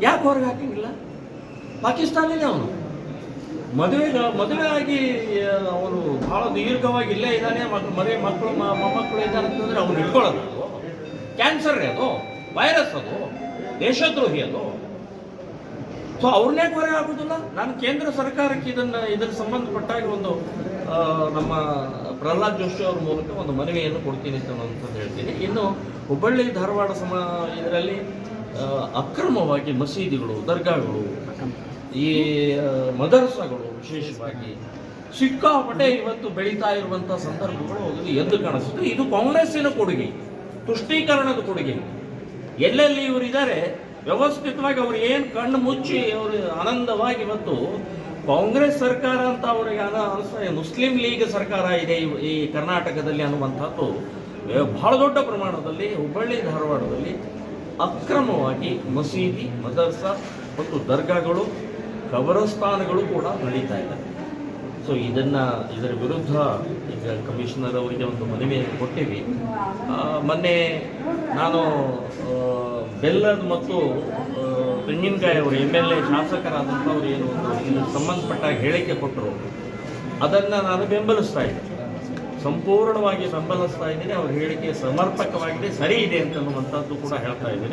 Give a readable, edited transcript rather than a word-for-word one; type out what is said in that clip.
ಯಾಕೆ ಹೊರಗೆ ಹಾಕಂಗಿಲ್ಲ? ಪಾಕಿಸ್ತಾನಿನೇ ಅವನು ಮದುವೆ ಆಗಿ ಅವನು ಬಹಳ ದೀರ್ಘವಾಗಿ ಇಲ್ಲೇ ಇದ್ದಾನೆ, ಮಕ್ಕಳು ಮೊಮ್ಮಕ್ಕಳು ಇದ್ದಾನೆ ಅಂತಂದ್ರೆ ಅವ್ನು ಇಟ್ಕೊಳ್ಳೋದು. ಅದು ಕ್ಯಾನ್ಸರ್ ಅದು, ವೈರಸ್, ಅದು ದೇಶದ್ರೋಹಿ ಅದು. ಸೊ ಅವ್ರನ್ನೇ ಹೊರಗೆ ಹಾಕೋದಿಲ್ಲ. ನಾನು ಕೇಂದ್ರ ಸರ್ಕಾರಕ್ಕೆ ಇದರ ಸಂಬಂಧಪಟ್ಟಾಗ ಒಂದು ನಮ್ಮ ಪ್ರಹ್ಲಾದ್ ಜೋಶಿ ಅವ್ರ ಮೂಲಕ ಒಂದು ಮನವಿಯನ್ನು ಕೊಡ್ತೀನಿ ಅಂತ ಹೇಳ್ತೀನಿ. ಇನ್ನು ಹುಬ್ಬಳ್ಳಿ ಧಾರವಾಡ ಇದರಲ್ಲಿ ಅಕ್ರಮವಾಗಿ ಮಸೀದಿಗಳು, ದರ್ಗಾಗಳು, ಈ ಮದರಸಾಗಳು ವಿಶೇಷವಾಗಿ ಸಿಕ್ಕಾಪಟ್ಟೆ ಇವತ್ತು ಬೆಳೀತಾ ಇರುವಂಥ ಸಂದರ್ಭಗಳು ಎದ್ದು ಕಾಣಿಸುತ್ತೆ. ಇದು ಕಾಂಗ್ರೆಸ್ಸಿನ ಕೊಡುಗೆ, ತುಷ್ಟೀಕರಣದ ಕೊಡುಗೆ. ಎಲ್ಲೆಲ್ಲಿ ಇವರು ಇದ್ದಾರೆ ವ್ಯವಸ್ಥಿತವಾಗಿ ಅವ್ರು ಏನು ಕಣ್ಣು ಮುಚ್ಚಿ ಅವರು ಆನಂದವಾಗಿ ಇವತ್ತು ಕಾಂಗ್ರೆಸ್ ಸರ್ಕಾರ ಅಂತ ಅವರಿಗೆ ಅನಿಸ್ತದೆ, ಮುಸ್ಲಿಂ ಲೀಗ್ ಸರ್ಕಾರ ಇದೆ ಈ ಕರ್ನಾಟಕದಲ್ಲಿ ಅನ್ನುವಂಥದ್ದು ಬಹಳ ದೊಡ್ಡ ಪ್ರಮಾಣದಲ್ಲಿ ಹುಬ್ಬಳ್ಳಿ ಧಾರವಾಡದಲ್ಲಿ ಅಕ್ರಮವಾಗಿ ಮಸೀದಿ, ಮದರ್ಸಾ ಮತ್ತು ದರ್ಗಾಗಳು, ಕಬರಸ್ಥಾನಗಳು ಕೂಡ ನಡೀತಾ ಇದ್ದಾರೆ. ಸೊ ಇದರ ವಿರುದ್ಧ ಈಗ ಕಮಿಷನರ್ ಅವರಿಗೆ ಒಂದು ಮನವಿಯನ್ನು ಕೊಟ್ಟಿವಿ. ಮೊನ್ನೆ ನಾನು ಬೆಲ್ಲದ ಮತ್ತು ತೆಂಗಿನಕಾಯಿ ಅವರು MLA ಶಾಸಕರಾದಂಥವ್ರು ಏನು ಇದಕ್ಕೆ ಸಂಬಂಧಪಟ್ಟ ಹೇಳಿಕೆ ಕೊಟ್ಟರು, ಅದನ್ನು ನಾನು ಬೆಂಬಲಿಸ್ತಾ ಇದ್ದೀನಿ, ಸಂಪೂರ್ಣವಾಗಿ ಬೆಂಬಲಿಸ್ತಾ ಇದ್ದೀನಿ. ಅವ್ರ ಹೇಳಿಕೆ ಸಮರ್ಪಕವಾಗಿದೆ, ಸರಿ ಇದೆ ಅಂತನ್ನುವಂಥದ್ದು ಕೂಡ ಹೇಳ್ತಾ ಇದ್ದೀನಿ.